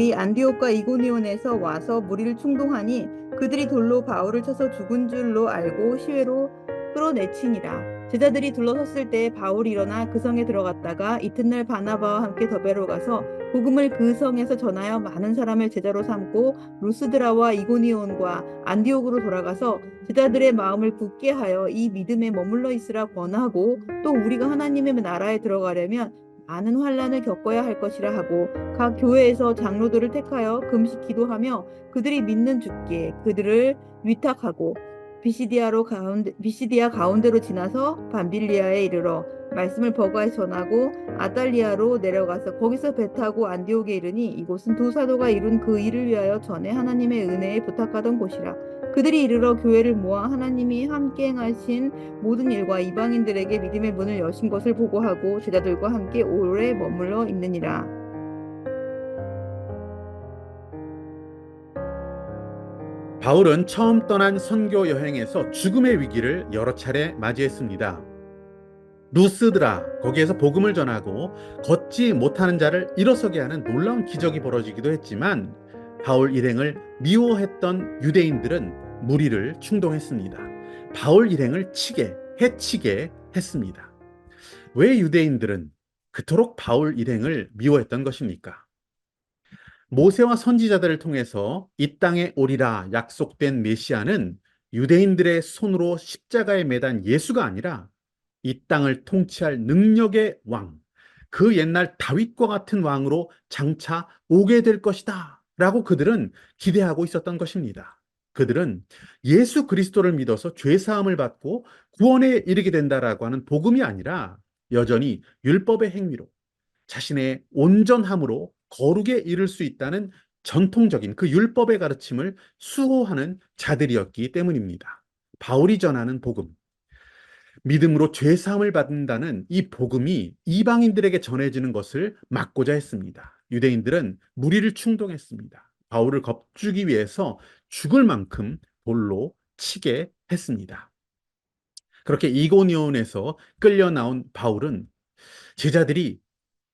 제자들이 안디옥과 이고니온에서 와서 무리를 충동하니 그들이 돌로 바울을 쳐서 죽은 줄로 알고 시외로 끌어내치니라. 제자들이 둘러섰을 때 바울이 일어나 그 성에 들어갔다가 이튿날 바나바와 함께 더베로 가서 복음을 그 성에서 전하여 많은 사람을 제자로 삼고 루스드라와 이고니온과 안디옥으로 돌아가서 제자들의 마음을 굳게 하여 이 믿음에 머물러 있으라 권하고, 또 우리가 하나님의 나라에 들어가려면 많은 환난을 겪어야 할 것이라 하고, 각 교회에서 장로들을 택하여 금식 기도하며 그들이 믿는 주께 그들을 위탁하고 비시디아 가운데로 지나서 밤빌리아에 이르러 말씀을 버가에서 전하고 아달리아로 내려가서 거기서 배 타고 안디옥에 이르니, 이곳은 두 사도가 이룬 그 일을 위하여 전에 하나님의 은혜에 부탁하던 곳이라. 그들이 이르러 교회를 모아 하나님이 함께 행하신 모든 일과 이방인들에게 믿음의 문을 여신 것을 보고하고 제자들과 함께 오래 머물러 있느니라. 바울은 처음 떠난 선교 여행에서 죽음의 위기를 여러 차례 맞이했습니다. 루스드라, 거기에서 복음을 전하고 걷지 못하는 자를 일어서게 하는 놀라운 기적이 벌어지기도 했지만, 바울 일행을 미워했던 유대인들은 무리를 충동했습니다. 바울 일행을 해치게 했습니다. 왜 유대인들은 그토록 바울 일행을 미워했던 것입니까? 모세와 선지자들을 통해서 이 땅에 오리라 약속된 메시아는 유대인들의 손으로 십자가에 매단 예수가 아니라 이 땅을 통치할 능력의 왕, 그 옛날 다윗과 같은 왕으로 장차 오게 될 것이다 라고 그들은 기대하고 있었던 것입니다. 그들은 예수 그리스도를 믿어서 죄사함을 받고 구원에 이르게 된다라고 하는 복음이 아니라 여전히 율법의 행위로 자신의 온전함으로 거룩에 이를 수 있다는 전통적인 그 율법의 가르침을 수호하는 자들이었기 때문입니다. 바울이 전하는 복음, 믿음으로 죄 사함을 받는다는 이 복음이 이방인들에게 전해지는 것을 막고자 했습니다. 유대인들은 무리를 충동했습니다. 바울을 겁주기 위해서 죽을 만큼 돌로 치게 했습니다. 그렇게 이고니온에서 끌려 나온 바울은 제자들이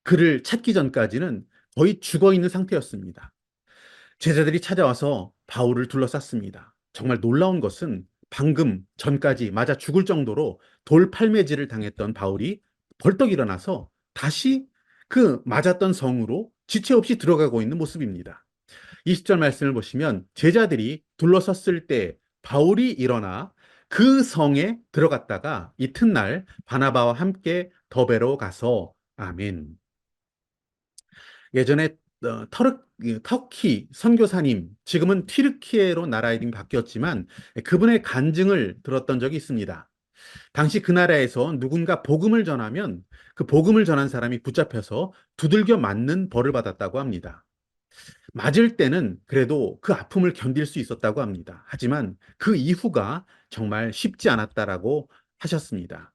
그를 찾기 전까지는 거의 죽어 있는 상태였습니다. 제자들이 찾아와서 바울을 둘러쌌습니다. 정말 놀라운 것은 방금 전까지 맞아 죽을 정도로 돌팔매질을 당했던 바울이 벌떡 일어나서 다시 그 맞았던 성으로 지체 없이 들어가고 있는 모습입니다. 20절 말씀을 보시면 제자들이 둘러섰을 때 바울이 일어나 그 성에 들어갔다가 이튿날 바나바와 함께 더베로 가서, 아멘. 예전에 터키 선교사님, 지금은 튀르키예로 나라 이름이 바뀌었지만 그분의 간증을 들었던 적이 있습니다. 당시 그 나라에서 누군가 복음을 전하면 그 복음을 전한 사람이 붙잡혀서 두들겨 맞는 벌을 받았다고 합니다. 맞을 때는 그래도 그 아픔을 견딜 수 있었다고 합니다. 하지만 그 이후가 정말 쉽지 않았다라고 하셨습니다.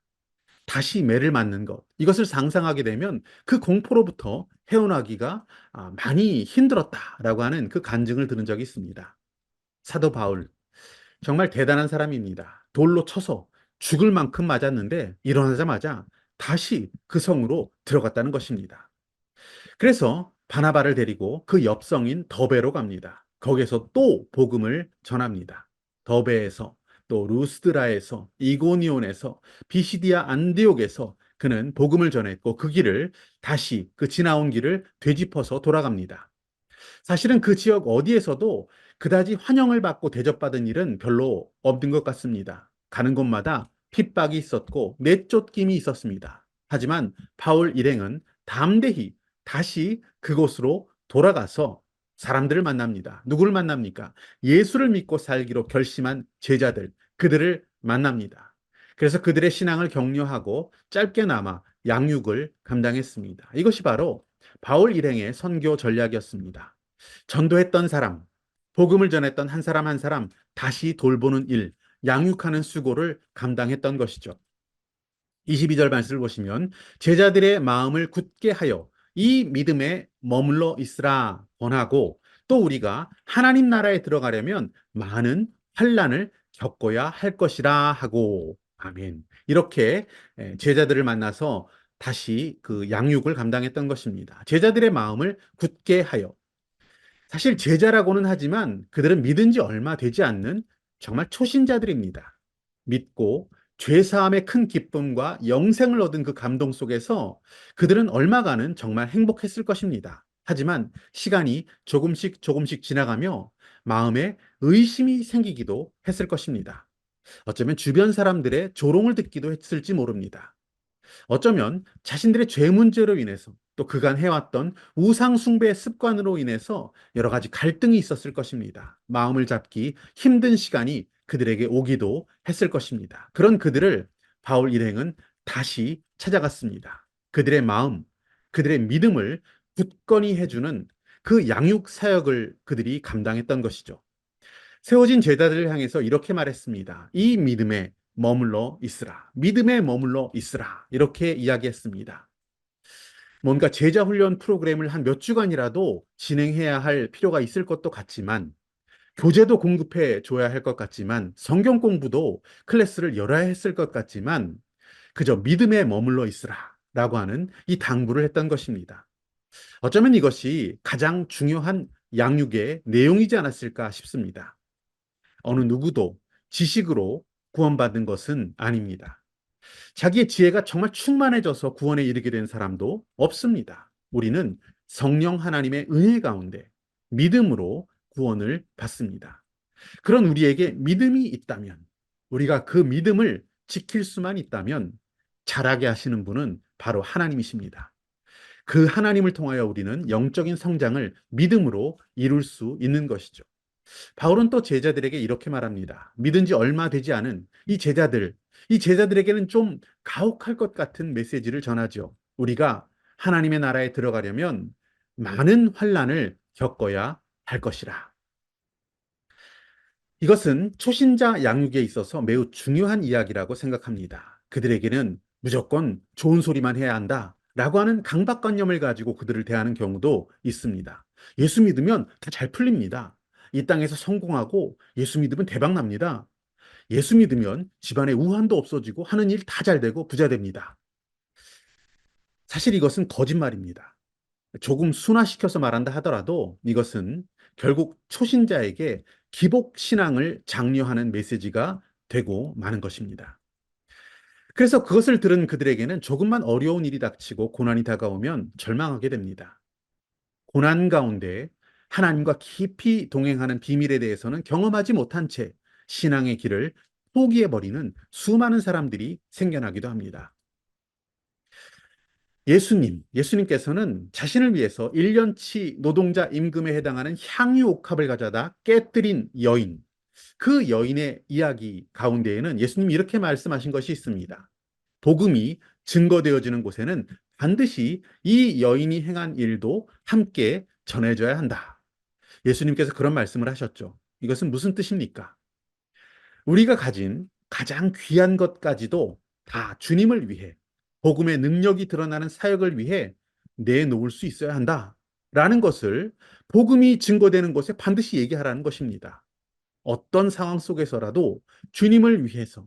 다시 매를 맞는 것, 이것을 상상하게 되면 그 공포로부터 헤어나기가 많이 힘들었다라고 하는 그 간증을 들은 적이 있습니다. 사도 바울, 정말 대단한 사람입니다. 돌로 쳐서 죽을 만큼 맞았는데 일어나자마자 다시 그 성으로 들어갔다는 것입니다. 그래서 바나바를 데리고 그 옆성인 더베로 갑니다. 거기에서 또 복음을 전합니다. 더베에서, 또 루스드라에서, 이고니온에서, 비시디아 안디옥에서 그는 복음을 전했고 그 길을 다시 그 지나온 길을 되짚어서 돌아갑니다. 사실은 그 지역 어디에서도 그다지 환영을 받고 대접받은 일은 별로 없는 것 같습니다. 가는 곳마다 핍박이 있었고 내쫓김이 있었습니다. 하지만 바울 일행은 담대히 다시 그곳으로 돌아가서 사람들을 만납니다. 누구를 만납니까? 예수를 믿고 살기로 결심한 제자들, 그들을 만납니다. 그래서 그들의 신앙을 격려하고 짧게나마 양육을 감당했습니다. 이것이 바로 바울 일행의 선교 전략이었습니다. 전도했던 사람, 복음을 전했던 한 사람 한 사람 다시 돌보는 일, 양육하는 수고를 감당했던 것이죠. 22절 말씀을 보시면 제자들의 마음을 굳게 하여 이 믿음에 머물러 있으라 권하고, 또 우리가 하나님 나라에 들어가려면 많은 환난을 겪어야 할 것이라 하고, 아멘. 이렇게 제자들을 만나서 다시 그 양육을 감당했던 것입니다. 제자들의 마음을 굳게 하여, 사실 제자라고는 하지만 그들은 믿은 지 얼마 되지 않는 정말 초신자들입니다. 믿고 죄사함의 큰 기쁨과 영생을 얻은 그 감동 속에서 그들은 얼마간은 정말 행복했을 것입니다. 하지만 시간이 조금씩 조금씩 지나가며 마음에 의심이 생기기도 했을 것입니다. 어쩌면 주변 사람들의 조롱을 듣기도 했을지 모릅니다. 어쩌면 자신들의 죄 문제로 인해서 또 그간 해왔던 우상 숭배 습관으로 인해서 여러 가지 갈등이 있었을 것입니다. 마음을 잡기 힘든 시간이 그들에게 오기도 했을 것입니다. 그런 그들을 바울 일행은 다시 찾아갔습니다. 그들의 마음, 그들의 믿음을 굳건히 해주는 그 양육 사역을 그들이 감당했던 것이죠. 세워진 제자들을 향해서 이렇게 말했습니다. 이 믿음에 머물러 있으라. 믿음에 머물러 있으라. 이렇게 이야기했습니다. 뭔가 제자 훈련 프로그램을 한 몇 주간이라도 진행해야 할 필요가 있을 것도 같지만, 교재도 공급해 줘야 할 것 같지만, 성경 공부도 클래스를 열어야 했을 것 같지만, 그저 믿음에 머물러 있으라. 라고 하는 이 당부를 했던 것입니다. 어쩌면 이것이 가장 중요한 양육의 내용이지 않았을까 싶습니다. 어느 누구도 지식으로 구원받은 것은 아닙니다. 자기의 지혜가 정말 충만해져서 구원에 이르게 된 사람도 없습니다. 우리는 성령 하나님의 은혜 가운데 믿음으로 구원을 받습니다. 그런 우리에게 믿음이 있다면, 우리가 그 믿음을 지킬 수만 있다면 자라게 하시는 분은 바로 하나님이십니다. 그 하나님을 통하여 우리는 영적인 성장을 믿음으로 이룰 수 있는 것이죠. 바울은 또 제자들에게 이렇게 말합니다. 믿은 지 얼마 되지 않은 이 제자들에게는 좀 가혹할 것 같은 메시지를 전하죠. 우리가 하나님의 나라에 들어가려면 많은 환난을 겪어야 할 것이라. 이것은 초신자 양육에 있어서 매우 중요한 이야기라고 생각합니다. 그들에게는 무조건 좋은 소리만 해야 한다 라고 하는 강박관념을 가지고 그들을 대하는 경우도 있습니다. 예수 믿으면 다 잘 풀립니다. 이 땅에서 성공하고 예수 믿으면 대박 납니다. 예수 믿으면 집안에 우환도 없어지고 하는 일 다 잘 되고 부자 됩니다. 사실 이것은 거짓말입니다. 조금 순화시켜서 말한다 하더라도 이것은 결국 초신자에게 기복 신앙을 장려하는 메시지가 되고 마는 것입니다. 그래서 그것을 들은 그들에게는 조금만 어려운 일이 닥치고 고난이 다가오면 절망하게 됩니다. 고난 가운데 하나님과 깊이 동행하는 비밀에 대해서는 경험하지 못한 채 신앙의 길을 포기해버리는 수많은 사람들이 생겨나기도 합니다. 예수님께서는 자신을 위해서 1년치 노동자 임금에 해당하는 향유 옥합을 가져다 깨뜨린 여인, 그 여인의 이야기 가운데에는 예수님이 이렇게 말씀하신 것이 있습니다. 복음이 증거되어지는 곳에는 반드시 이 여인이 행한 일도 함께 전해져야 한다. 예수님께서 그런 말씀을 하셨죠. 이것은 무슨 뜻입니까? 우리가 가진 가장 귀한 것까지도 다 주님을 위해, 복음의 능력이 드러나는 사역을 위해 내놓을 수 있어야 한다. 라는 것을 복음이 증거되는 곳에 반드시 얘기하라는 것입니다. 어떤 상황 속에서라도 주님을 위해서,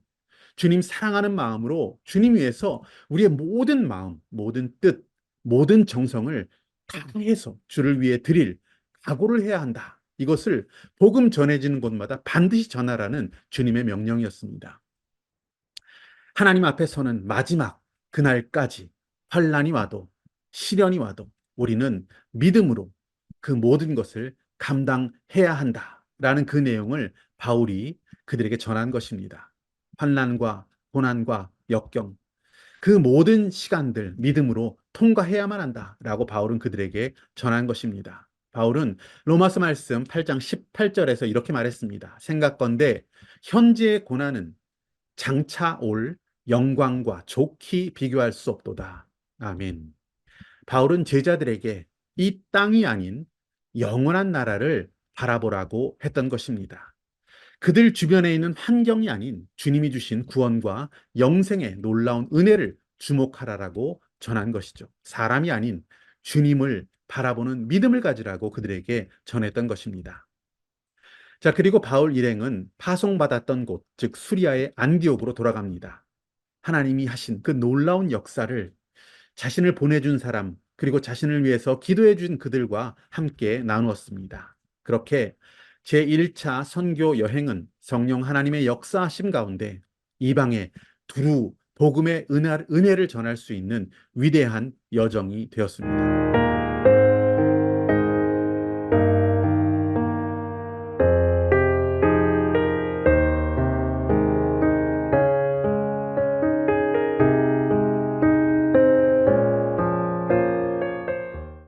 주님 사랑하는 마음으로 주님 위해서 우리의 모든 마음, 모든 뜻, 모든 정성을 다해서 주를 위해 드릴 각오를 해야 한다. 이것을 복음 전해지는 곳마다 반드시 전하라는 주님의 명령이었습니다. 하나님 앞에 서는 마지막 그날까지 환난이 와도 시련이 와도 우리는 믿음으로 그 모든 것을 감당해야 한다라는 그 내용을 바울이 그들에게 전한 것입니다. 환난과 고난과 역경, 그 모든 시간들 믿음으로 통과해야만 한다라고 바울은 그들에게 전한 것입니다. 바울은 로마서 말씀 8장 18절에서 이렇게 말했습니다. 생각건대 현재의 고난은 장차 올 영광과 좋게 비교할 수 없도다. 아멘. 바울은 제자들에게 이 땅이 아닌 영원한 나라를 바라보라고 했던 것입니다. 그들 주변에 있는 환경이 아닌 주님이 주신 구원과 영생의 놀라운 은혜를 주목하라라고 전한 것이죠. 사람이 아닌 주님을 바라보는 믿음을 가지라고 그들에게 전했던 것입니다. 자, 그리고 바울 일행은 파송받았던 곳, 즉 수리아의 안디옥으로 돌아갑니다. 하나님이 하신 그 놀라운 역사를 자신을 보내준 사람 그리고 자신을 위해서 기도해 준 그들과 함께 나누었습니다. 그렇게 제1차 선교 여행은 성령 하나님의 역사하심 가운데 이방에 두루 복음의 은혜를 전할 수 있는 위대한 여정이 되었습니다.